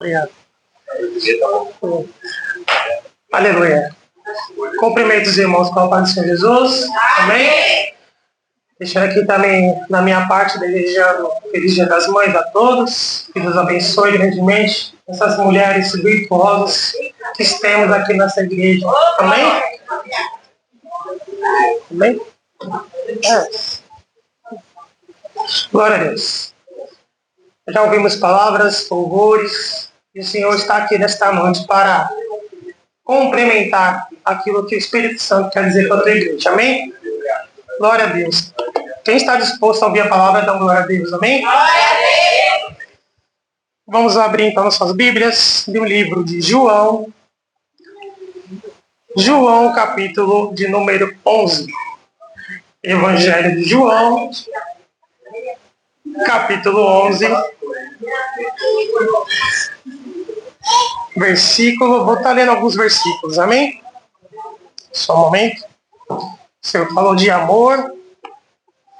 Obrigado. Aleluia. Cumprimento os irmãos com a paz do Senhor Jesus. Amém? Deixando aqui também, na minha parte, desejando feliz Dia das Mães a todos. Que Deus abençoe grandemente essas mulheres virtuosas que temos aqui nessa igreja. Amém? Amém? Glória a Deus. Já ouvimos palavras, louvores, e o Senhor está aqui nesta noite para complementar aquilo que o Espírito Santo quer dizer para a igreja. Amém? Glória a Deus. Quem está disposto a ouvir a palavra, dá glória a Deus. Amém? Glória a Deus. Vamos abrir então nossas Bíblias do livro de João. João, capítulo de número 11. Evangelho de João, capítulo 11. Versículo, vou estar lendo alguns versículos, amém? Só um momento. O Senhor falou de amor,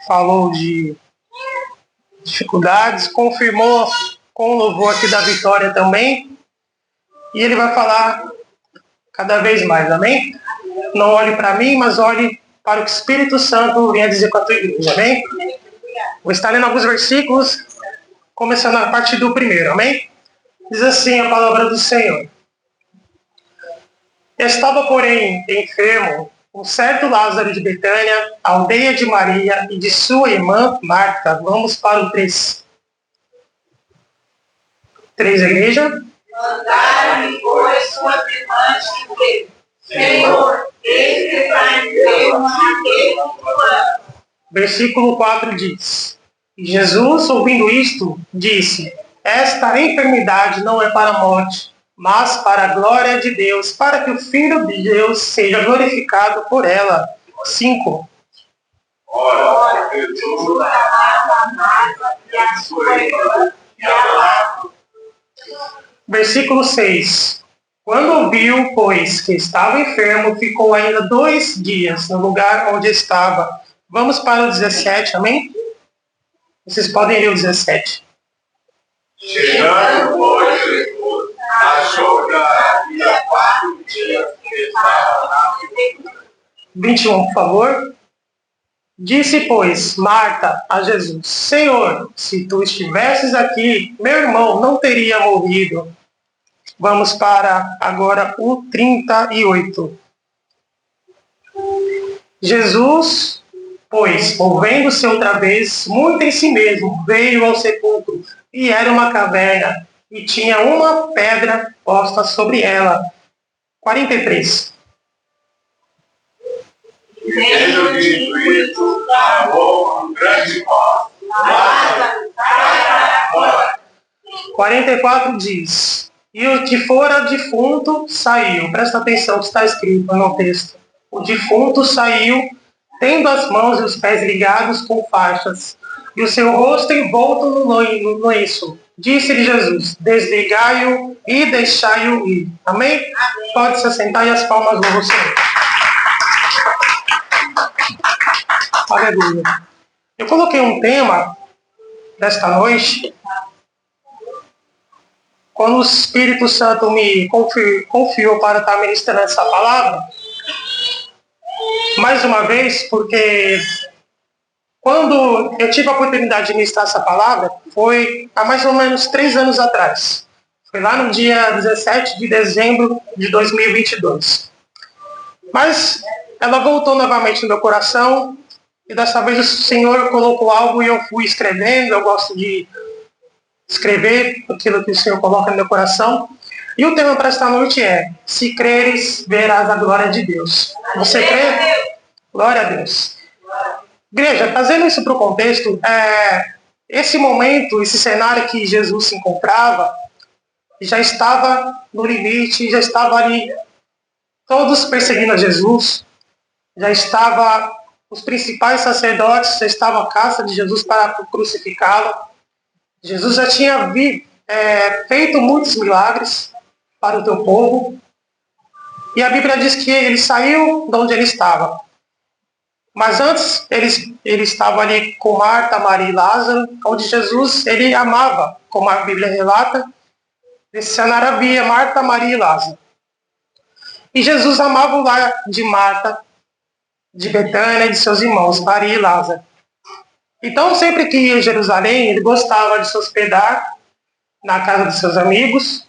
falou de dificuldades, confirmou com o louvor aqui da vitória também. E Ele vai falar cada vez mais, amém? Não olhe para mim, mas olhe para o que o Espírito Santo vem a dizer para a tua igreja, amém? Vou estar lendo alguns versículos, começando a partir do primeiro, amém? Diz assim a palavra do Senhor. Estava, porém, enfermo um certo Lázaro de Betânia, aldeia de Maria e de sua irmã Marta. Vamos para o 3. 3, igreja. Mandaram-lhe, pois, suas irmãs dizer: Senhor, eis que está enfermo aquele que tu amas. Versículo 4 diz: E Jesus, ouvindo isto, disse: Esta enfermidade não é para a morte, mas para a glória de Deus, para que o Filho de Deus seja glorificado por ela. 5. Ora, Jesus amava a Marta e a sua irmã e a Lázaro. Versículo 6. Quando ouviu, pois, que estava enfermo, ficou ainda 2 dias no lugar onde estava. Vamos para o 17, amém? Vocês podem ler o 17. Chegando, pois, Jesus, achou que havia 4 dias que estava na sepultura. 21, por favor. Disse, pois, Marta a Jesus: Senhor, se tu estivesses aqui, meu irmão não teria morrido. Vamos para agora o 38. Jesus, pois, volvendo-se outra vez, muito em si mesmo, veio ao sepulcro, e era uma caverna, e tinha uma pedra posta sobre ela. 43. Tendo dito isso, clamou com grande voz: Lázaro, sai para fora. 44 diz: E o que fora defunto saiu. Presta atenção que está escrito no texto. O defunto saiu, tendo as mãos e os pés ligados com faixas, e o seu rosto envolto no lenço. Disse-lhe Jesus: Desligai-o e deixai-o ir. Amém? Pode se assentar e as palmas louvam o Senhor. Aleluia. Eu coloquei um tema desta noite. Quando o Espírito Santo me confiou para estar ministrando essa palavra, mais uma vez, porque quando eu tive a oportunidade de ministrar essa palavra, foi há mais ou menos 3 anos atrás. Foi lá no dia 17 de dezembro de 2022. Mas ela voltou novamente no meu coração, e dessa vez o Senhor colocou algo e eu fui escrevendo. Eu gosto de escrever aquilo que o Senhor coloca no meu coração. E o tema para esta noite é: se creres, verás a glória de Deus. Você crê? Glória a Deus. Igreja, trazendo isso para o contexto, esse momento, esse cenário que Jesus se encontrava, já estava no limite, já estava ali todos perseguindo a Jesus, já estava os principais sacerdotes, já estavam à caça de Jesus para crucificá-lo. Jesus já tinha feito muitos milagres para o teu povo. E a Bíblia diz que ele saiu de onde ele estava. Mas antes, ele estava ali com Marta, Maria e Lázaro, onde Jesus ele amava, como a Bíblia relata. Nesse cenário havia Marta, Maria e Lázaro. E Jesus amava o lar de Marta, de Betânia e de seus irmãos, Maria e Lázaro. Então, sempre que ia a Jerusalém, ele gostava de se hospedar na casa de seus amigos,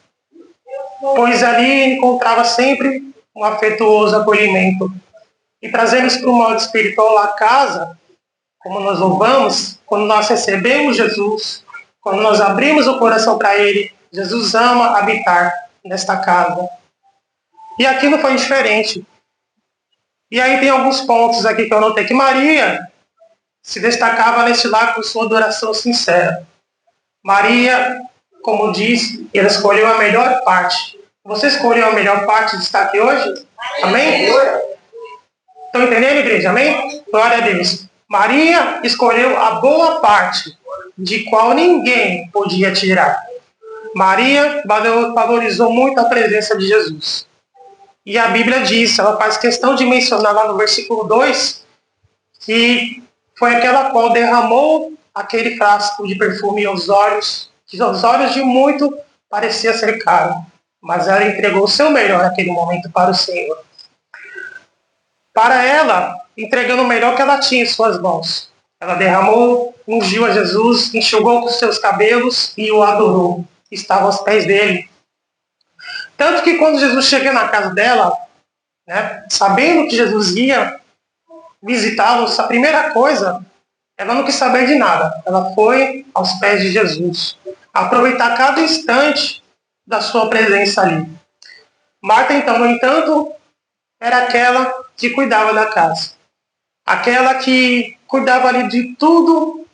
pois ali encontrava sempre um afetuoso acolhimento. E trazendo-nos para o modo espiritual a casa, como nós louvamos, quando nós recebemos Jesus, quando nós abrimos o coração para Ele, Jesus ama habitar nesta casa. E aqui não foi diferente. E aí tem alguns pontos aqui que eu notei que Maria se destacava neste lar com sua adoração sincera. Maria, como diz, ela escolheu a melhor parte. Você escolheu a melhor parte de estar aqui hoje? Amém? Estão entendendo, igreja? Amém? Glória a Deus. Maria escolheu a boa parte, de qual ninguém podia tirar. Maria valorizou muito a presença de Jesus. E a Bíblia diz, ela faz questão de mencionar lá no versículo 2, que foi aquela qual derramou aquele frasco de perfume aos olhos, que aos olhos de muito parecia ser caro, mas ela entregou o seu melhor naquele momento para o Senhor. Para ela, entregando o melhor que ela tinha em suas mãos. Ela derramou, ungiu a Jesus, enxugou com seus cabelos e o adorou. Estava aos pés dele. Tanto que quando Jesus chega na casa dela, né, sabendo que Jesus ia visitá-los, a primeira coisa, ela não quis saber de nada. Ela foi aos pés de Jesus. Aproveitar cada instante da sua presença ali. Marta, então, no entanto, era aquela que cuidava da casa. Aquela que cuidava ali de tudo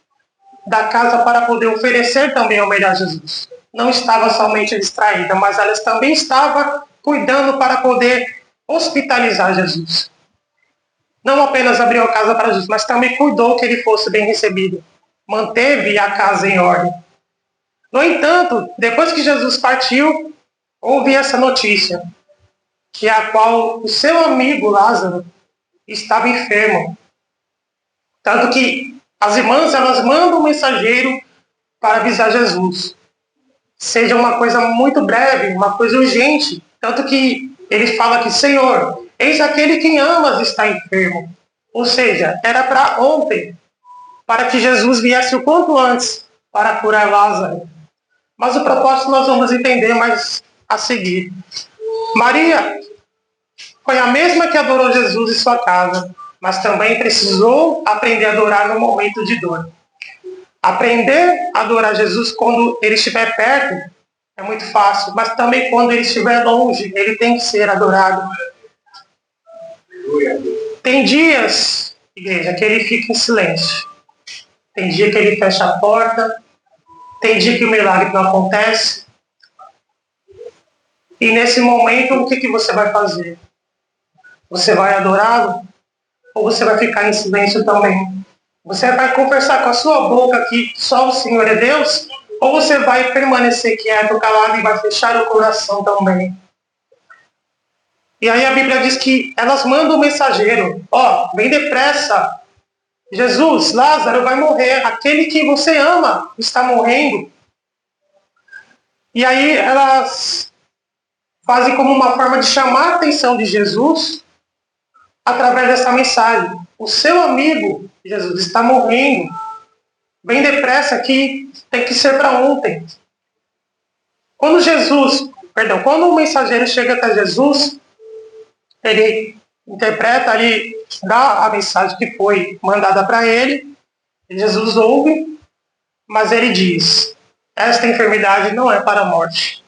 da casa para poder oferecer também ao melhor Jesus. Não estava somente distraída, mas ela também estava cuidando para poder hospitalizar Jesus. Não apenas abriu a casa para Jesus, mas também cuidou que ele fosse bem recebido. Manteve a casa em ordem. No entanto, depois que Jesus partiu, houve essa notícia, que é a qual o seu amigo Lázaro estava enfermo. Tanto que as irmãs, elas mandam um mensageiro para avisar Jesus. Seja uma coisa muito breve, uma coisa urgente. Tanto que ele fala que, Senhor, eis aquele que amas está enfermo. Ou seja, era para ontem, para que Jesus viesse o quanto antes para curar Lázaro. Mas o propósito nós vamos entender mais a seguir. Maria foi a mesma que adorou Jesus em sua casa, mas também precisou aprender a adorar no momento de dor. Aprender a adorar Jesus quando ele estiver perto é muito fácil, mas também quando ele estiver longe, ele tem que ser adorado. Tem dias, igreja, que ele fica em silêncio. Tem dia que ele fecha a porta. Tem dia que o milagre não acontece. E nesse momento, o que você vai fazer? Você vai adorá-lo? Ou você vai ficar em silêncio também? Você vai conversar com a sua boca que só o Senhor é Deus? Ou você vai permanecer quieto, calado e vai fechar o coração também? E aí a Bíblia diz que elas mandam um mensageiro. Vem depressa. Jesus, Lázaro vai morrer. Aquele que você ama está morrendo. E aí elas fazem como uma forma de chamar a atenção de Jesus através dessa mensagem. O seu amigo, Jesus, está morrendo. Vem depressa que tem que ser para ontem. Quando o mensageiro chega até Jesus, ele interpreta ali, dá a mensagem que foi mandada para ele. Jesus ouve, mas ele diz: esta enfermidade não é para a morte.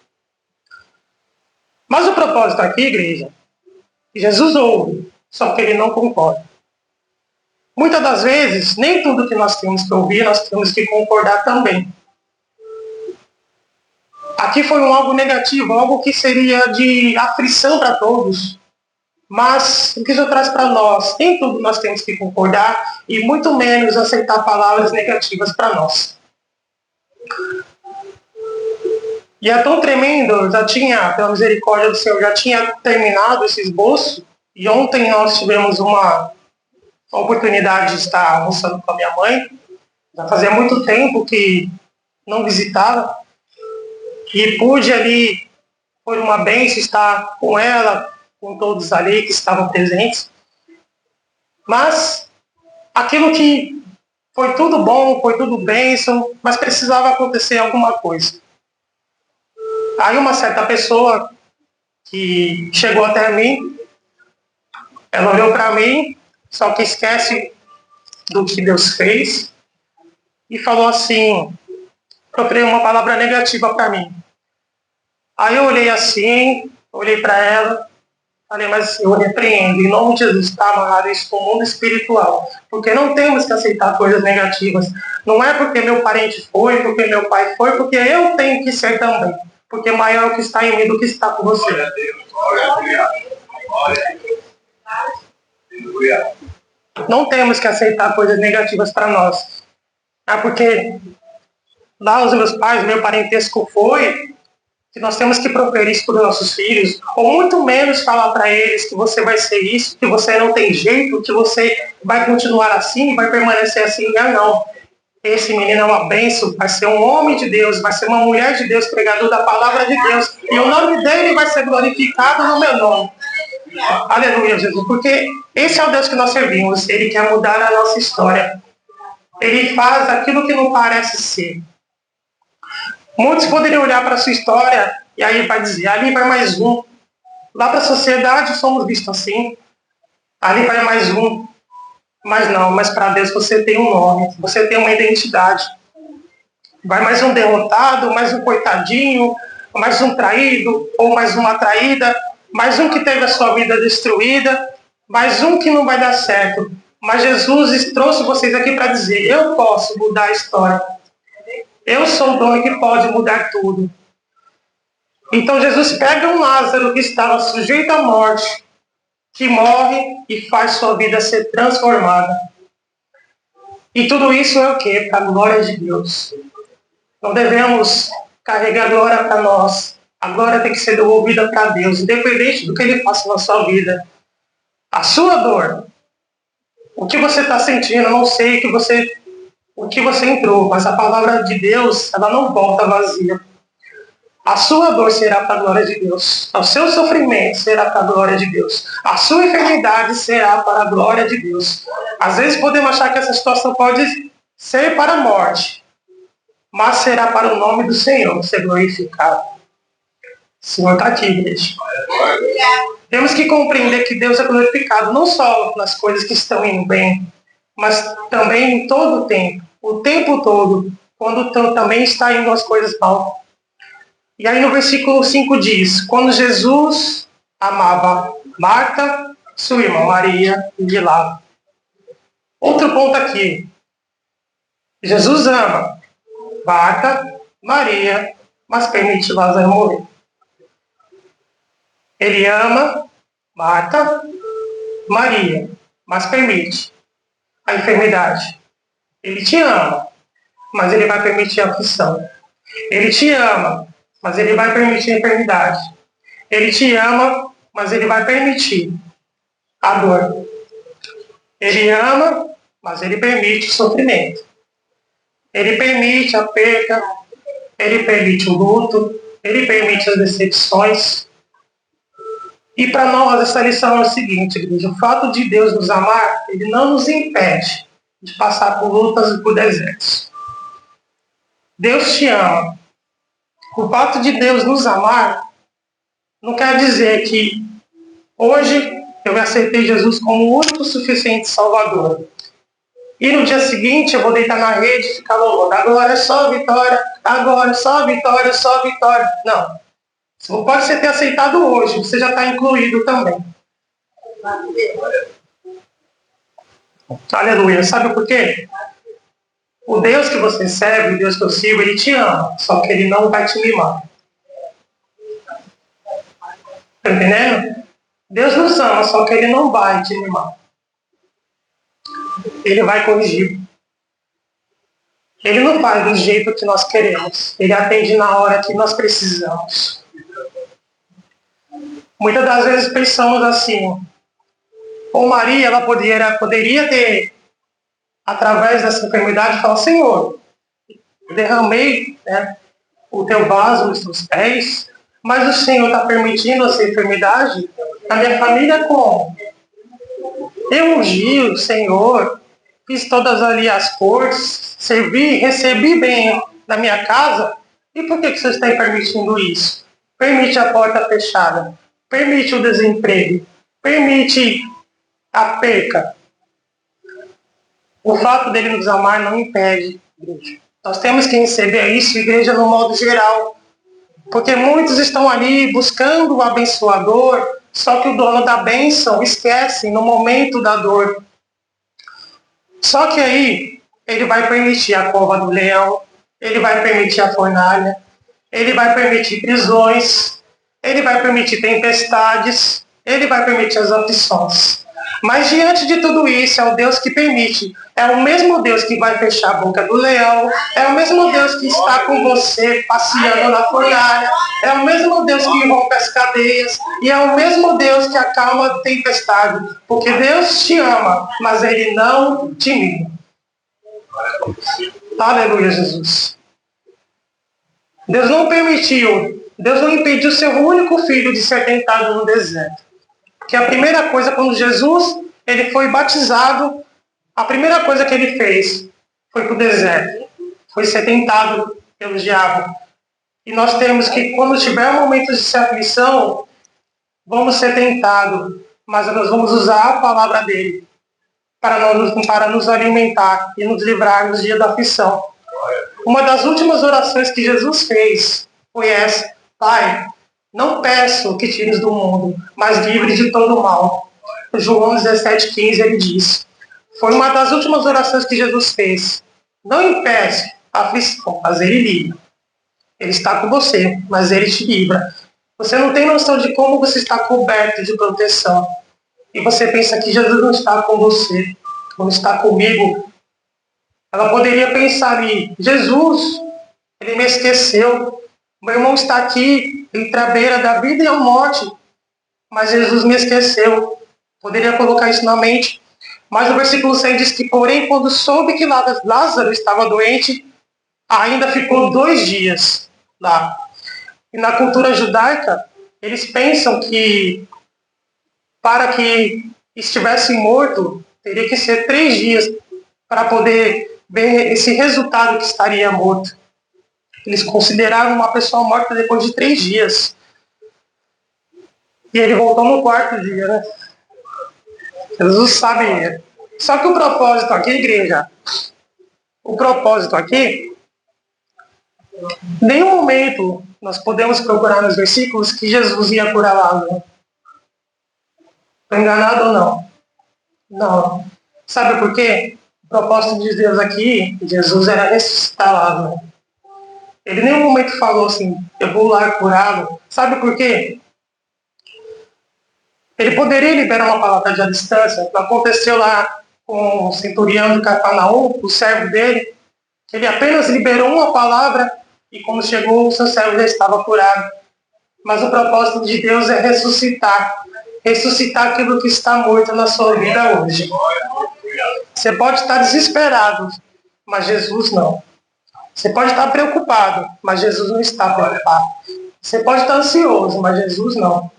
Mas o propósito aqui, igreja, Jesus ouve, só que ele não concorda. Muitas das vezes, nem tudo que nós temos que ouvir, nós temos que concordar também. Aqui foi algo negativo, algo que seria de aflição para todos. Mas o que isso traz para nós? Nem tudo nós temos que concordar e muito menos aceitar palavras negativas para nós. E é tão tremendo, pela misericórdia do Senhor, já tinha terminado esse esboço. E ontem nós tivemos uma oportunidade de estar almoçando com a minha mãe. Já fazia muito tempo que não visitava. E pude ali, foi uma bênção estar com ela, com todos ali que estavam presentes. Mas aquilo que foi tudo bom, foi tudo bênção, mas precisava acontecer alguma coisa. Aí uma certa pessoa que chegou até mim, ela olhou para mim, só que esquece do que Deus fez, e falou assim, procurei uma palavra negativa para mim. Aí eu olhei assim, olhei para ela, falei, mas eu repreendo, em nome de Jesus, está amarrado isso com o mundo espiritual, porque não temos que aceitar coisas negativas. Não é porque meu parente foi, porque meu pai foi, porque eu tenho que ser também, porque maior é o que está em mim do que está com você. Glória a Deus, glória a Deus, glória a Deus. Não temos que aceitar coisas negativas para nós. Porque lá os meus pais, meu parentesco foi que nós temos que proferir isso para os nossos filhos, ou muito menos falar para eles que você vai ser isso, que você não tem jeito, que você vai continuar assim, vai permanecer assim. Não. Esse menino é uma bênção, vai ser um homem de Deus, vai ser uma mulher de Deus, pregador da palavra de Deus, e o nome dele vai ser glorificado no meu nome. Aleluia, Jesus, porque esse é o Deus que nós servimos, ele quer mudar a nossa história. Ele faz aquilo que não parece ser. Muitos poderiam olhar para a sua história e aí vai dizer, ali vai mais um. Lá para a sociedade somos vistos assim. Ali vai mais um. Mas não, mas para Deus você tem um nome, você tem uma identidade. Vai mais um derrotado, mais um coitadinho, mais um traído, ou mais uma traída, mais um que teve a sua vida destruída, mais um que não vai dar certo. Mas Jesus trouxe vocês aqui para dizer, eu posso mudar a história. Eu sou o dono que pode mudar tudo. Então Jesus pega um Lázaro que estava sujeito à morte, que morre e faz sua vida ser transformada. E tudo isso é o quê? Para a glória de Deus. Não devemos carregar a glória para nós. A glória tem que ser devolvida para Deus, independente do que Ele faça na sua vida. A sua dor, o que você está sentindo, eu não sei o que você entrou, mas a palavra de Deus, ela não volta vazia. A sua dor será para a glória de Deus. O seu sofrimento será para a glória de Deus. A sua enfermidade será para a glória de Deus. Às vezes podemos achar que essa situação pode ser para a morte, mas será para o nome do Senhor ser glorificado. O Senhor está aqui, igreja. Temos que compreender que Deus é glorificado não só nas coisas que estão indo bem, mas também em todo o tempo todo, quando também está indo as coisas mal. E aí no versículo 5 diz, quando Jesus amava Marta, sua irmã Maria e Lázaro. Outro ponto aqui. Jesus ama Marta, Maria, mas permite Lázaro morrer. Ele ama Marta, Maria, mas permite a enfermidade. Ele te ama, mas ele vai permitir a aflição. Ele te ama, mas ele vai permitir a enfermidade. Ele te ama, mas ele vai permitir a dor. Ele ama, mas ele permite o sofrimento. Ele permite a perda, ele permite o luto, ele permite as decepções. E para nós essa lição é o seguinte, igreja, o fato de Deus nos amar, ele não nos impede de passar por lutas e por desertos. Deus te ama. O fato de Deus nos amar não quer dizer que hoje eu aceitei Jesus como o único suficiente Salvador. E no dia seguinte eu vou deitar na rede e ficar louvando. Agora é só vitória, agora é só vitória, só vitória. Não. Você pode ser ter aceitado hoje, você já está incluído também. Aleluia. Sabe por quê? O Deus que você serve, o Deus que eu sirvo, ele te ama, só que ele não vai te mimar. Tá entendendo? Deus nos ama, só que ele não vai te mimar. Ele vai corrigir. Ele não faz do jeito que nós queremos. Ele atende na hora que nós precisamos. Muitas das vezes pensamos assim, ou Maria, ela poderia ter, através dessa enfermidade, falar, Senhor, eu derramei o teu vaso nos teus pés, mas o Senhor está permitindo essa enfermidade na minha família como? Eu ungi o Senhor, fiz todas ali as cortes, servi, recebi bem na minha casa, e por que você está permitindo isso? Permite a porta fechada, permite o desemprego, permite a perca. O fato dele nos amar não impede, igreja. Nós temos que receber isso, igreja, no modo geral. Porque muitos estão ali buscando o abençoador, só que o dono da bênção esquece no momento da dor. Só que aí ele vai permitir a cova do leão, ele vai permitir a fornalha, ele vai permitir prisões, ele vai permitir tempestades, ele vai permitir as aflições. Mas diante de tudo isso, é o Deus que permite. É o mesmo Deus que vai fechar a boca do leão. É o mesmo Deus que está com você passeando na fornalha. É o mesmo Deus que rompe as cadeias. E é o mesmo Deus que acalma a tempestade. Porque Deus te ama, mas Ele não te mira. Aleluia, Jesus. Deus não permitiu, Deus não impediu seu único filho de ser tentado no deserto. Que a primeira coisa, quando Jesus ele foi batizado, a primeira coisa que ele fez foi para o deserto. Foi ser tentado pelo diabo. E nós temos que, quando tiver momentos de aflição, vamos ser tentados, mas nós vamos usar a palavra dele para nos alimentar e nos livrar nos dias da aflição. Uma das últimas orações que Jesus fez foi essa: Pai, não peço que tires do mundo, mas livre de todo mal. João 17,15 ele diz. Foi uma das últimas orações que Jesus fez. Não impede a aflição, mas ele livra. Ele está com você, mas ele te livra. Você não tem noção de como você está coberto de proteção. E você pensa que Jesus não está com você, não está comigo. Ela poderia pensar ali: Jesus, ele me esqueceu. Meu irmão está aqui entre a beira da vida e a morte, mas Jesus me esqueceu. Poderia colocar isso na mente. Mas o versículo 6 diz que, porém, quando soube que Lázaro estava doente, ainda ficou 2 dias lá. E na cultura judaica, eles pensam que para que estivesse morto, teria que ser 3 dias para poder ver esse resultado que estaria morto. Eles consideravam uma pessoa morta depois de 3 dias. E ele voltou no 4º dia, né? Jesus sabe. Só que o propósito aqui, igreja, o propósito aqui, em nenhum momento nós podemos procurar nos versículos que Jesus ia curar Lázaro. Estou enganado ou não? Não. Sabe por quê? O propósito de Deus aqui, Jesus era ressuscitar Lázaro. Ele em nenhum momento falou assim: eu vou lá curá-lo. Sabe por quê? Ele poderia liberar uma palavra à distância. Aconteceu lá com o centurião de Cafarnaum, o servo dele. Ele apenas liberou uma palavra e quando chegou, o seu servo já estava curado. Mas o propósito de Deus é ressuscitar. Ressuscitar aquilo que está morto na sua vida hoje. Você pode estar desesperado, mas Jesus não. Você pode estar preocupado, mas Jesus não está preocupado. Você pode estar ansioso, mas Jesus não.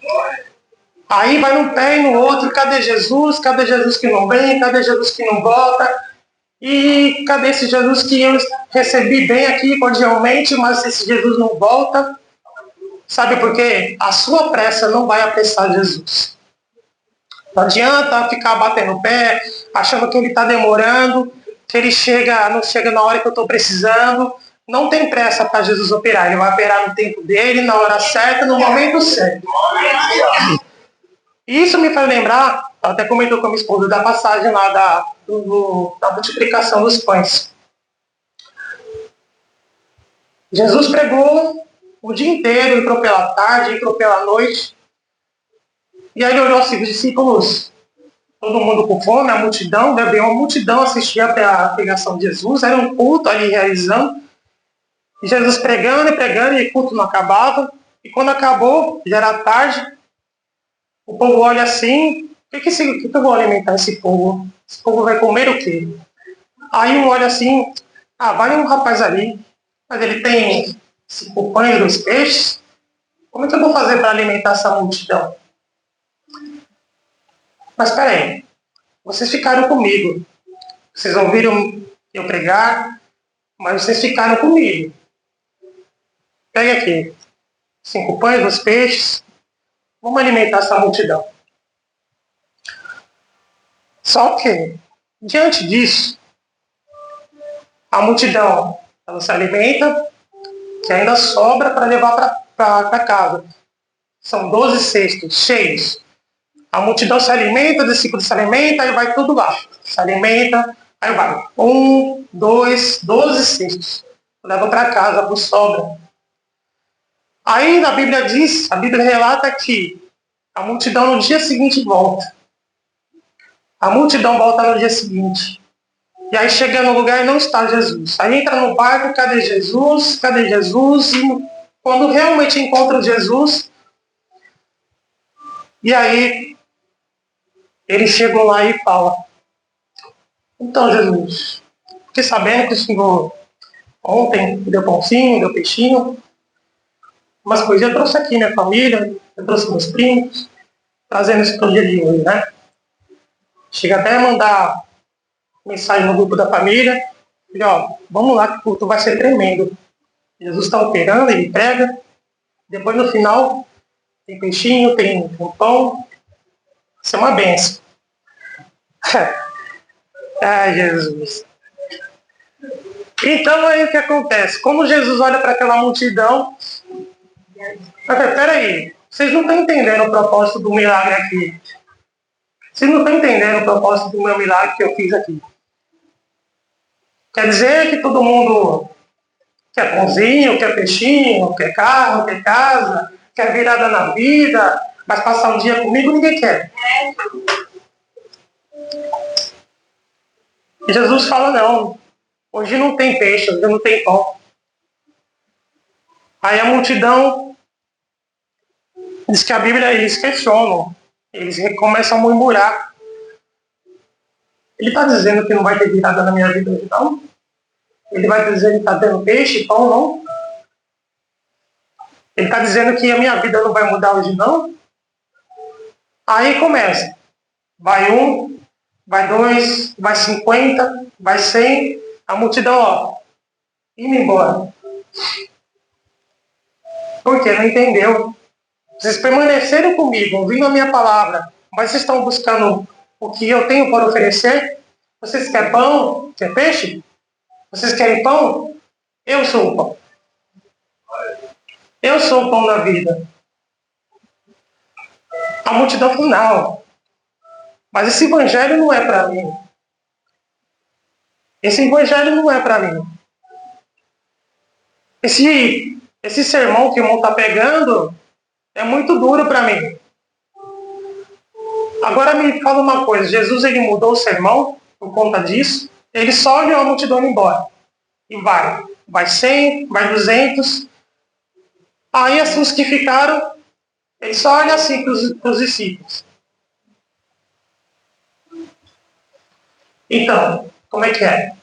Aí vai num pé e no outro: cadê Jesus? Cadê Jesus que não vem? Cadê Jesus que não volta? E cadê esse Jesus que eu recebi bem aqui cordialmente, mas esse Jesus não volta? Sabe por quê? A sua pressa não vai apressar Jesus. Não adianta ficar batendo o pé, achando que ele está demorando, que ele não chega na hora que eu estou precisando. Não tem pressa para Jesus operar. Ele vai operar no tempo dele, na hora certa, no momento certo. Isso me faz lembrar, até comentou com a minha esposa, da passagem lá da multiplicação dos pães. Jesus pregou o dia inteiro, entrou pela tarde, entrou pela noite. E aí ele olhou assim, os discípulos, todo mundo com fome, a multidão, uma multidão assistia a pregação de Jesus, era um culto ali realizando. E Jesus pregando e pregando, e o culto não acabava. E quando acabou, já era tarde, o povo olha assim: o que eu vou alimentar esse povo? Esse povo vai comer o quê? Aí um olha assim: vai um rapaz ali, mas ele tem 5 pães e 2 peixes? Como é que eu vou fazer para alimentar essa multidão? Mas espera aí, vocês ficaram comigo. Vocês ouviram eu pregar, mas vocês ficaram comigo. Pega aqui, 5 pães, 2 peixes. Vamos alimentar essa multidão. Só que, diante disso, a multidão, ela se alimenta, que ainda sobra para levar para casa. São 12 cestos cheios. A multidão se alimenta, o discípulo se alimenta, aí vai tudo lá. Se alimenta, aí vai. 1, 2, 12 cestos. Leva para casa, por sobra. Aí a Bíblia relata que a multidão no dia seguinte volta. A multidão volta no dia seguinte. E aí chega no lugar e não está Jesus. Aí entra no barco, cadê Jesus? Cadê Jesus? E quando realmente encontra Jesus, e aí eles chegam lá e falam: então, Jesus, fiquei sabendo que o Senhor ontem deu pãozinho, deu peixinho, umas coisas eu trouxe aqui minha família, eu trouxe meus primos, trazendo isso para o dia de hoje, né? Chega até a mandar mensagem no grupo da família, e ó, vamos lá que o culto vai ser tremendo. Jesus está operando, ele prega, depois no final tem peixinho, tem pão, isso é uma benção. Ai, Jesus. Então aí o que acontece? Como Jesus olha para aquela multidão, peraí, vocês não estão entendendo o propósito do milagre aqui. Vocês não estão entendendo o propósito do meu milagre que eu fiz aqui. Quer dizer que todo mundo quer pãozinho, quer peixinho, quer carro, quer casa, quer virada na vida, mas passar um dia comigo ninguém quer. E Jesus fala, não, hoje não tem peixe, hoje não tem pão. Aí a multidão diz que a Bíblia, eles questionam, eles começam a murmurar. Ele está dizendo que não vai ter virada na minha vida hoje, não? Ele vai dizer que está tendo peixe, pão, não? Ele está dizendo que a minha vida não vai mudar hoje, não? Aí começa. Vai 1, vai 2, vai 50, vai 100. A multidão, ó, indo embora. Por quê? Não entendeu. Vocês permaneceram comigo, ouvindo a minha palavra, mas vocês estão buscando o que eu tenho para oferecer? Vocês querem pão? Quer peixe? Vocês querem pão? Eu sou o pão. Eu sou o pão da vida. A multidão falou, não. Mas esse evangelho não é para mim. Esse evangelho não é para mim. Esse sermão que o irmão está pegando é muito duro para mim. Agora me fala uma coisa. Jesus, ele mudou o sermão por conta disso. Ele só olhou a multidão indo embora. E vai. Vai 100, vai 200. Aí os que ficaram, ele só olha assim para os discípulos. Então, como é que é?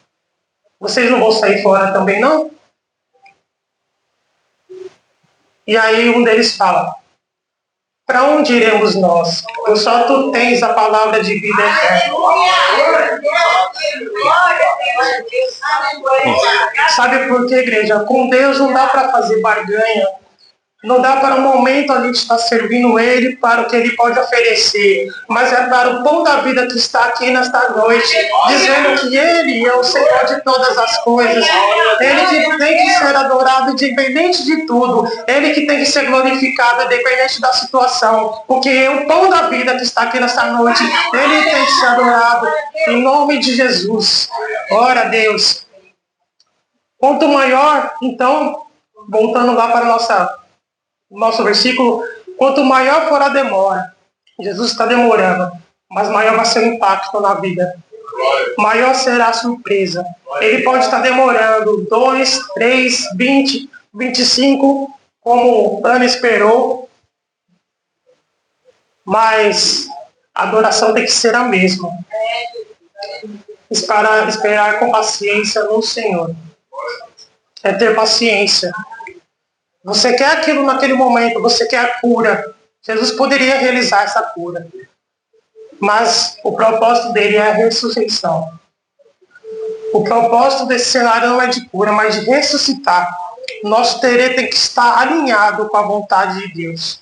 Vocês não vão sair fora também, não? E aí um deles fala, para onde iremos nós? Só tu tens a palavra de vida eterna. Sabe por quê, igreja? Com Deus não dá para fazer barganha. Não dá para um momento a gente estar servindo Ele para o que Ele pode oferecer, mas é para o pão da vida que está aqui nesta noite, dizendo que Ele é o Senhor de todas as coisas, Ele que tem que ser adorado independente de tudo, Ele que tem que ser glorificado independente da situação, porque o pão da vida que está aqui nesta noite, Ele tem que ser adorado em nome de Jesus. Ora, Deus. Quanto maior, então, voltando lá para nosso versículo, quanto maior for a demora, Jesus está demorando, mas maior vai ser o impacto na vida. Maior será a surpresa. Ele pode estar demorando 2, 3, 20, 25, como Ana esperou, mas a adoração tem que ser a mesma. Esperar com paciência no Senhor. É ter paciência. Você quer aquilo naquele momento, você quer a cura. Jesus poderia realizar essa cura. Mas o propósito dele é a ressurreição. O propósito desse cenário não é de cura, mas de ressuscitar. Nosso querer tem que estar alinhado com a vontade de Deus.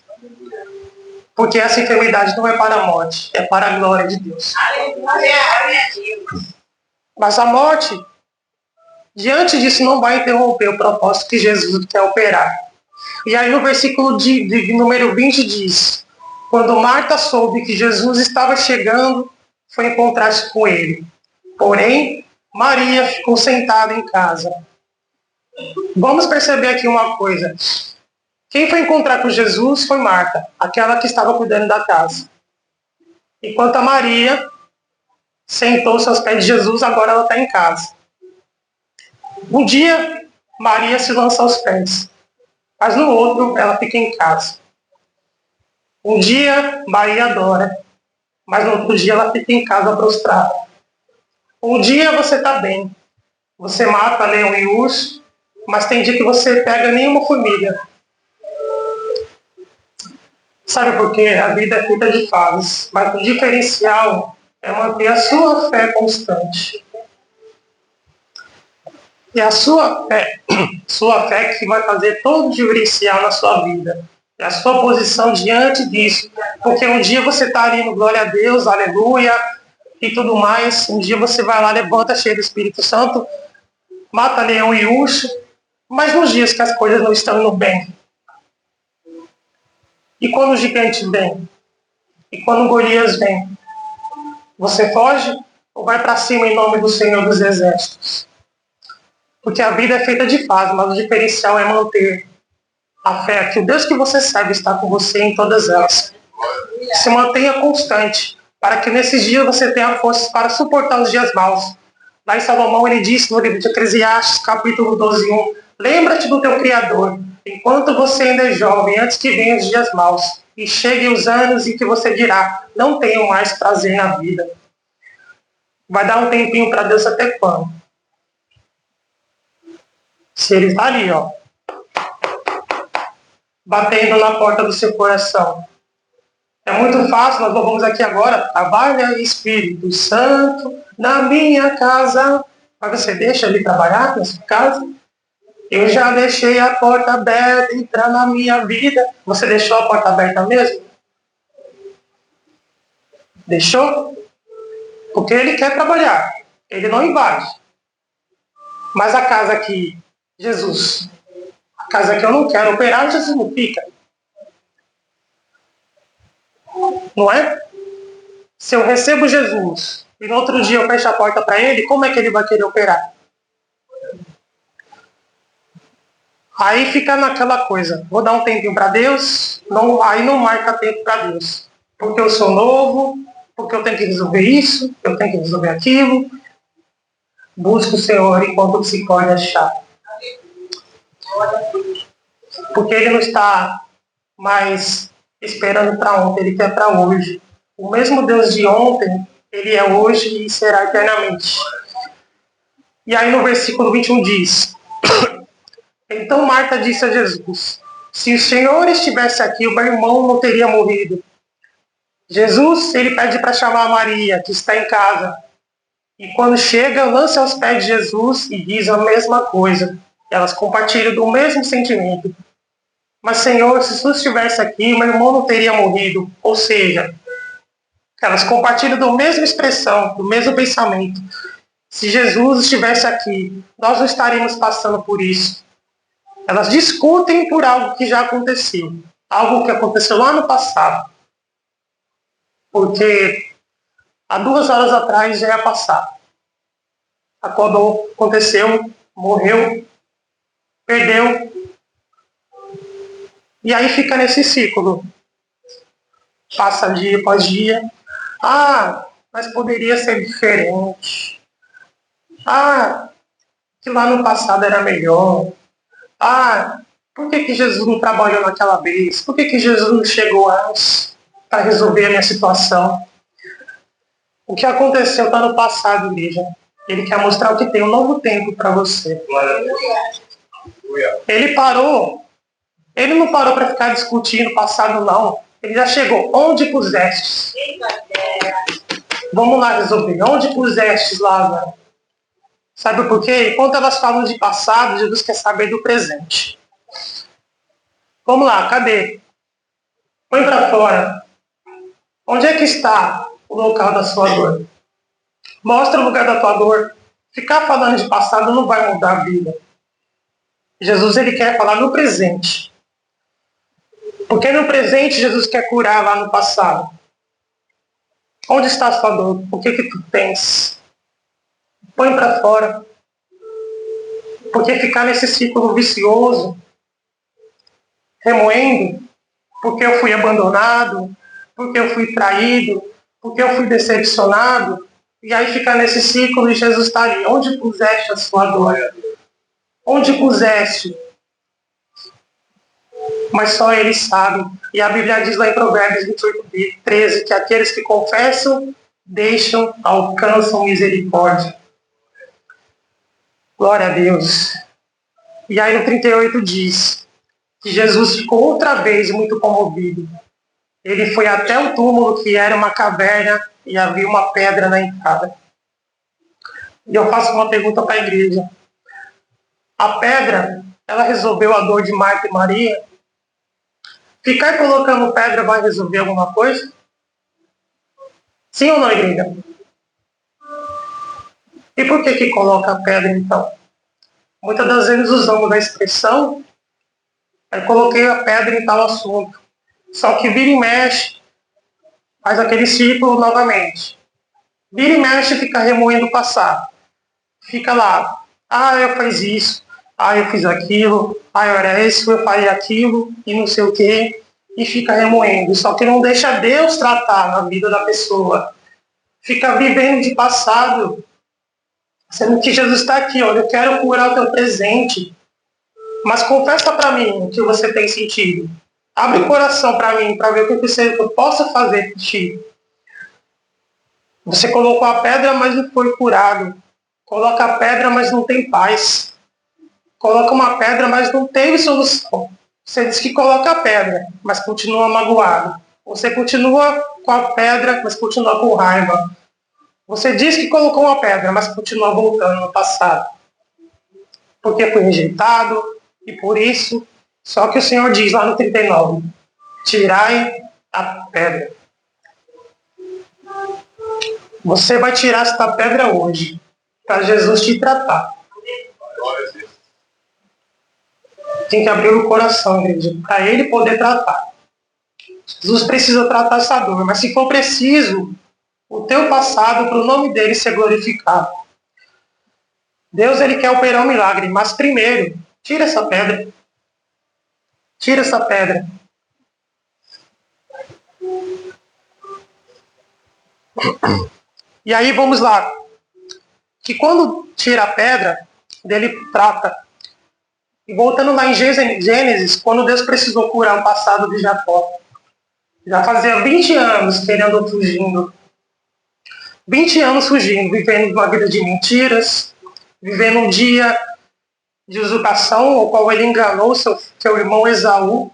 Porque essa enfermidade não é para a morte, é para a glória de Deus. Mas a morte, diante disso, não vai interromper o propósito que Jesus quer operar. E aí no versículo de número 20 diz: quando Marta soube que Jesus estava chegando, foi encontrar-se com ele. Porém, Maria ficou sentada em casa. Vamos perceber aqui uma coisa. Quem foi encontrar com Jesus foi Marta, aquela que estava cuidando da casa. Enquanto a Maria sentou-se aos pés de Jesus, agora ela está em casa. Um dia, Maria se lança aos pés, mas no outro, ela fica em casa. Um dia, Maria adora, mas no outro dia ela fica em casa prostrada. Um dia você está bem, você mata leão e urso, mas tem dia que você pega nenhuma formiga. Sabe por quê? A vida é feita de fases, mas o diferencial é manter a sua fé constante. E a sua fé que vai fazer todo o diferencial na sua vida. É a sua posição diante disso. Porque um dia você está ali no glória a Deus, aleluia, e tudo mais. Um dia você vai lá, levanta cheio do Espírito Santo, mata leão e urso, mas nos dias que as coisas não estão indo bem. E quando o gigante vem? E quando o Golias vem? Você foge ou vai para cima em nome do Senhor dos Exércitos? Porque a vida é feita de fases, mas o diferencial é manter a fé que o Deus que você serve está com você em todas elas. Se mantenha constante, para que nesses dias você tenha forças para suportar os dias maus. Lá em Salomão ele disse no livro de Eclesiastes, capítulo 12:1, lembra-te do teu Criador, enquanto você ainda é jovem, antes que venham os dias maus, e cheguem os anos em que você dirá, não tenho mais prazer na vida. Vai dar um tempinho para Deus até quando? Se ele está ali, ó, batendo na porta do seu coração. É muito fácil, nós vamos aqui agora, trabalha Espírito Santo na minha casa. Mas você deixa ele trabalhar na sua casa? Eu já deixei a porta aberta entrar na minha vida. Você deixou a porta aberta mesmo? Deixou? Porque ele quer trabalhar. Ele não invade. Mas a casa aqui, Jesus, a casa que eu não quero operar, Jesus não fica. Não é? Se eu recebo Jesus e no outro dia eu fecho a porta para ele, como é que ele vai querer operar? Aí fica naquela coisa, vou dar um tempinho para Deus, aí não marca tempo para Deus. Porque eu sou novo, porque eu tenho que resolver isso, eu tenho que resolver aquilo. Busca o Senhor enquanto se pode achar. Porque ele não está mais esperando para ontem, ele quer para hoje. O mesmo Deus de ontem, ele é hoje e será eternamente. E aí no versículo 21 diz, então Marta disse a Jesus, se o Senhor estivesse aqui, o meu irmão não teria morrido. Jesus, ele pede para chamar a Maria, que está em casa. E quando chega, lança aos pés de Jesus e diz a mesma coisa. Elas compartilham do mesmo sentimento. Mas, Senhor, se Jesus estivesse aqui, meu irmão não teria morrido. Ou seja, elas compartilham da mesma expressão, do mesmo pensamento. Se Jesus estivesse aqui, nós não estaríamos passando por isso. Elas discutem por algo que já aconteceu. Algo que aconteceu lá no passado. Porque há 2 horas atrás já ia passar. Acordou, aconteceu, morreu, perdeu. E aí fica nesse ciclo. Passa dia após dia. Ah, mas poderia ser diferente. Ah, que lá no passado era melhor. Ah, por que Jesus não trabalhou naquela vez? Por que Jesus não chegou antes para resolver a minha situação? O que aconteceu está no passado, igreja. Ele quer mostrar que tem um novo tempo para você. Ele parou Ele não parou para ficar discutindo o passado, não. Ele já chegou. Onde pusestes? Vamos lá resolver. Onde pusestes, Lázaro? Sabe por quê? Enquanto elas falam de passado, Jesus quer saber do presente. Vamos lá, cadê? Põe para fora. Onde é que está o local da sua dor? Mostra o lugar da tua dor. Ficar falando de passado não vai mudar a vida. Jesus, ele quer falar no presente. Porque no presente Jesus quer curar lá no passado. Onde está a sua dor? O que tu tens? Põe para fora. Porque ficar nesse ciclo vicioso, remoendo, porque eu fui abandonado, porque eu fui traído, porque eu fui decepcionado, e aí ficar nesse ciclo e Jesus está ali. Onde puseste a sua dor? Onde puseste? Mas só Ele sabe. E a Bíblia diz lá em Provérbios 28:13 que aqueles que confessam, deixam, alcançam misericórdia. Glória a Deus. E aí no 38 diz que Jesus ficou outra vez muito comovido. Ele foi até o túmulo, que era uma caverna, e havia uma pedra na entrada. E eu faço uma pergunta para a igreja. A pedra, ela resolveu a dor de Marta e Maria? Ficar colocando pedra vai resolver alguma coisa? Sim ou não, igreja? E por que coloca a pedra, então? Muitas das vezes usamos a expressão, aí coloquei a pedra em tal assunto. Só que vira e mexe, faz aquele ciclo novamente. Vira e mexe e fica remoendo o passado. Fica lá, eu fiz isso, eu fiz aquilo, eu era isso, eu falei aquilo, e não sei o quê, e fica remoendo. Só que não deixa Deus tratar na vida da pessoa. Fica vivendo de passado. Sendo que Jesus está aqui, olha, eu quero curar o teu presente. Mas confessa para mim o que você tem sentido. Abre o coração para mim, para ver o que eu posso fazer por ti. Você colocou a pedra, mas não foi curado. Coloca a pedra, mas não tem paz. Coloca uma pedra, mas não teve solução. Você diz que coloca a pedra, mas continua magoado. Você continua com a pedra, mas continua com raiva. Você diz que colocou uma pedra, mas continua voltando no passado. Porque foi rejeitado, e por isso, só que o Senhor diz lá no 39, tirai a pedra. Você vai tirar esta pedra hoje, para Jesus te tratar. Tem que abrir o coração, igreja, para Ele poder tratar. Jesus precisa tratar essa dor, mas se for preciso, o teu passado, para o nome dele ser glorificado. Deus, ele quer operar um milagre, mas primeiro, tira essa pedra. Tira essa pedra. E aí, vamos lá. Que quando tira a pedra, dele trata. E voltando lá em Gênesis, quando Deus precisou curar o passado de Jacó. Já fazia 20 anos que ele andou fugindo. 20 anos fugindo, vivendo uma vida de mentiras, vivendo um dia de usurpação, ao qual ele enganou seu irmão Esaú,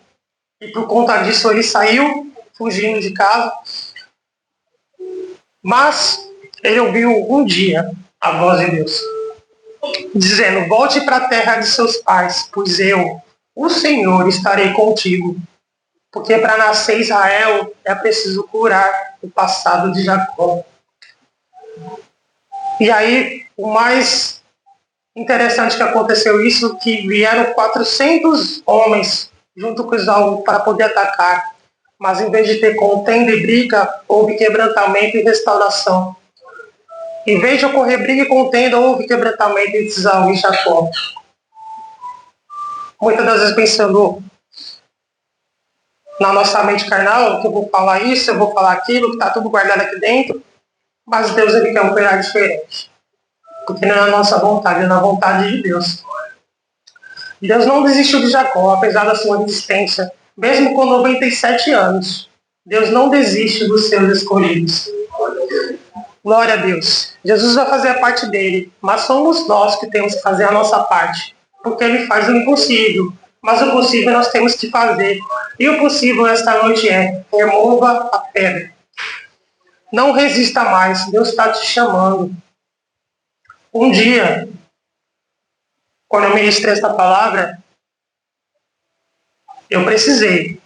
e por conta disso ele saiu fugindo de casa. Mas ele ouviu um dia a voz de Deus, dizendo, volte para a terra de seus pais, pois eu, o Senhor, estarei contigo. Porque para nascer Israel é preciso curar o passado de Jacó. E aí, o mais interessante que aconteceu isso, que vieram 400 homens junto com Esaú para poder atacar. Mas em vez de ter contenda e briga, houve quebrantamento e restauração. Em vez de ocorrer briga e contenda, houve quebrantamento entre Esaú e Jacó. Muitas das vezes pensando na nossa mente carnal, que eu vou falar isso, eu vou falar aquilo, que está tudo guardado aqui dentro. Mas Deus, ele quer operar diferente. Porque não é a nossa vontade, é na vontade de Deus. Deus não desistiu de Jacó, apesar da sua resistência. Mesmo com 97 anos, Deus não desiste dos seus escolhidos. Glória a Deus. Jesus vai fazer a parte dele, mas somos nós que temos que fazer a nossa parte. Porque ele faz o impossível. Mas o possível nós temos que fazer. E o possível esta noite é: remova a pedra. Não resista mais. Deus está te chamando. Um dia, quando eu ministrei esta palavra, eu precisei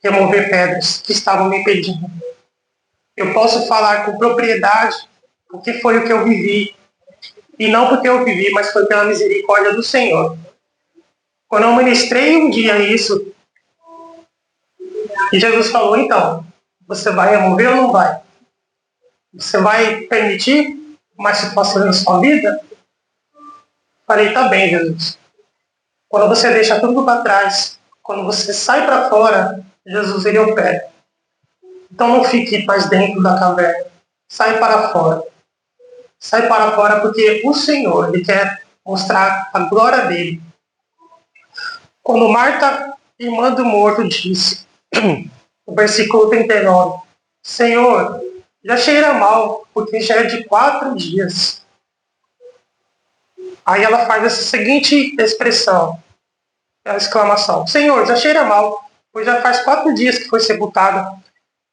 remover pedras que estavam me impedindo. Eu posso falar com propriedade porque foi o que eu vivi. E não porque eu vivi, mas foi pela misericórdia do Senhor. Quando eu ministrei um dia isso, e Jesus falou: então, você vai remover ou não vai? Você vai permitir uma situação na sua vida? Falei: tá bem, Jesus. Quando você deixa tudo para trás, quando você sai para fora, Jesus, ele opera. Então não fique mais dentro da caverna. Sai para fora. Sai para fora porque o Senhor, ele quer mostrar a glória dele. Quando Marta, irmã do morto, disse, no versículo 39, Senhor, já cheira mal, porque já é de 4 dias. Aí ela faz essa seguinte expressão, a exclamação, Senhor, já cheira mal, pois já faz 4 dias que foi sepultada.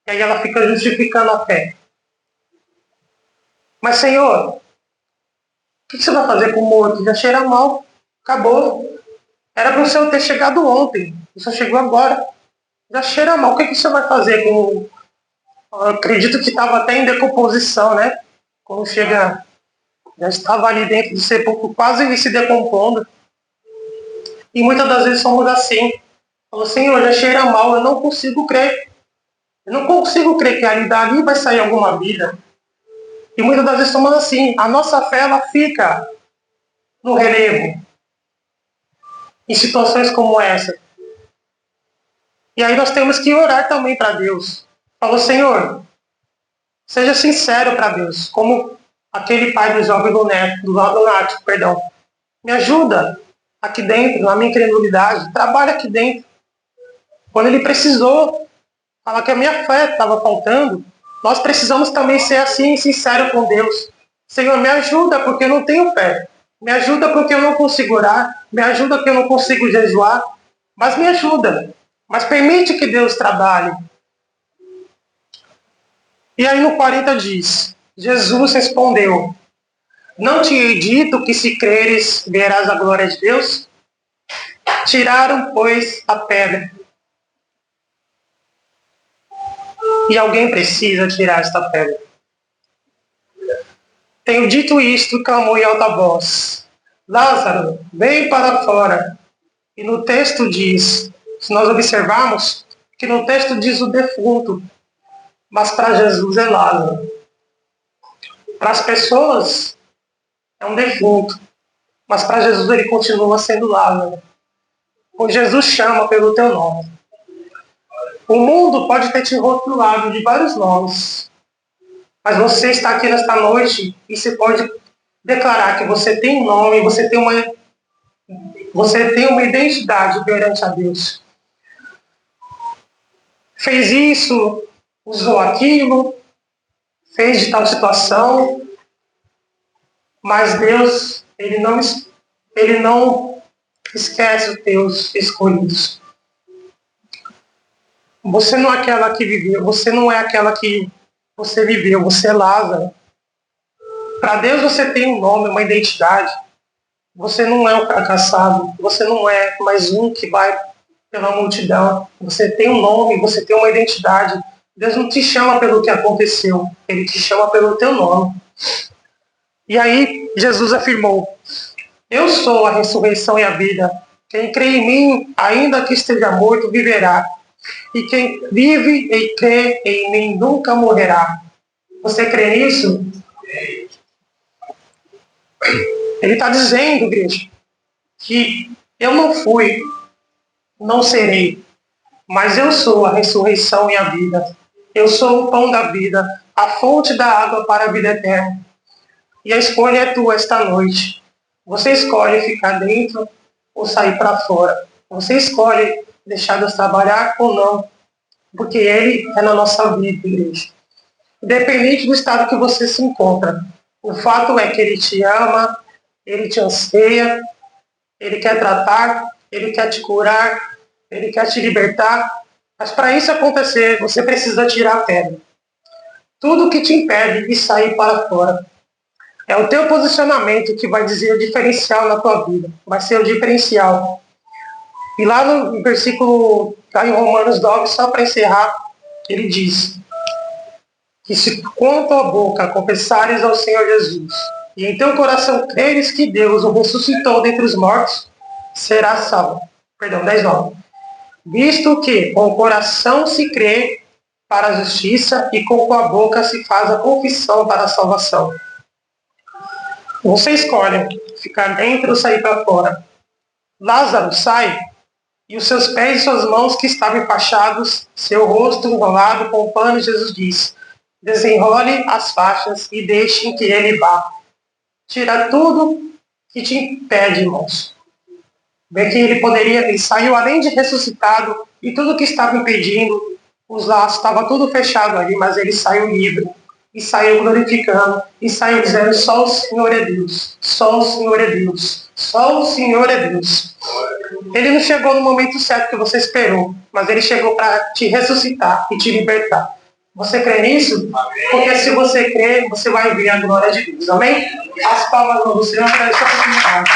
E aí ela fica justificando a fé. Mas, Senhor, o que você vai fazer com o morto? Já cheira mal, acabou. Era para o Senhor ter chegado ontem, o Senhor chegou agora. Já cheira mal, o que você vai fazer com... Eu acredito que estava até em decomposição, né? Quando chega, já estava ali dentro do sepulcro, quase se decompondo. E muitas das vezes somos assim. Falou, Senhor, já cheira mal, eu não consigo crer. Eu não consigo crer que ali dali vai sair alguma vida. E muitas das vezes somos assim. A nossa fé, ela fica no relevo. Em situações como essa. E aí nós temos que orar também para Deus. Falou, Senhor, seja sincero para Deus. Como aquele pai do jovem lunático, perdão. Me ajuda aqui dentro, na minha incredulidade. Trabalha aqui dentro. Quando ele precisou falar que a minha fé estava faltando, nós precisamos também ser assim, sincero com Deus. Senhor, me ajuda porque eu não tenho fé. Me ajuda porque eu não consigo orar. Me ajuda porque eu não consigo jejuar. Mas me ajuda. Mas permite que Deus trabalhe. E aí no 40 diz, Jesus respondeu, não te hei dito que se creres verás a glória de Deus? Tiraram, pois, a pedra. E alguém precisa tirar esta pedra. Tenho dito isto, clamou em alta voz. Lázaro, vem para fora. E no texto diz, se nós observarmos, que no texto diz o defunto. Mas para Jesus é Lázaro. Para as pessoas é um defunto. Mas para Jesus ele continua sendo Lázaro. Pois Jesus chama pelo teu nome. O mundo pode ter te rotulado de vários nomes. Mas você está aqui nesta noite e você pode declarar que você tem um nome, você tem uma identidade perante a Deus. Fez isso, usou aquilo, fez de tal situação, mas Deus, ele não esquece os teus escolhidos. Você não é aquela que viveu, você não é aquela que você viveu, você é Lázaro. Para Deus você tem um nome, uma identidade. Você não é um fracassado, você não é mais um que vai pela multidão. Você tem um nome, você tem uma identidade. Deus não te chama pelo que aconteceu, Ele te chama pelo teu nome. E aí Jesus afirmou, eu sou a ressurreição e a vida. Quem crê em mim, ainda que esteja morto, viverá. E quem vive e crê em mim nunca morrerá. Você crê nisso? Ele está dizendo, igreja, que eu não fui, não serei, mas eu sou a ressurreição e a vida. Eu sou o pão da vida, a fonte da água para a vida eterna. E a escolha é tua esta noite. Você escolhe ficar dentro ou sair para fora. Você escolhe deixar Deus trabalhar ou não. Porque Ele é na nossa vida, igreja. Independente do estado que você se encontra. O fato é que Ele te ama, Ele te anseia, Ele quer tratar Ele quer te curar, Ele quer te libertar. Mas para isso acontecer, você precisa tirar a pedra. Tudo que te impede de sair para fora. É o teu posicionamento que vai dizer o diferencial na tua vida. Vai ser o diferencial. E lá no versículo, lá em Romanos 9, só para encerrar, ele diz que se com a tua boca confessares ao Senhor Jesus, e em teu coração creres que Deus o ressuscitou dentre os mortos, serás salvo. Perdão, 10:9. Visto que com o coração se crê para a justiça e com a boca se faz a confissão para a salvação. Você escolhe ficar dentro ou sair para fora. Lázaro sai e os seus pés e suas mãos que estavam enfaixados, seu rosto enrolado com pano, Jesus diz: desenrole as faixas e deixem que ele vá. Tira tudo que te impede, irmãos. Vê que ele saiu além de ressuscitado e tudo que estava impedindo, os laços, estava tudo fechado ali, mas ele saiu livre. E saiu glorificando, e saiu dizendo: só o Senhor é Deus, só o Senhor é Deus, só o Senhor é Deus. Ele não chegou no momento certo que você esperou, mas ele chegou para te ressuscitar e te libertar. Você crê nisso? Porque se você crê, você vai ver a glória de Deus. Amém? As palmas do Senhor para essa oportunidade.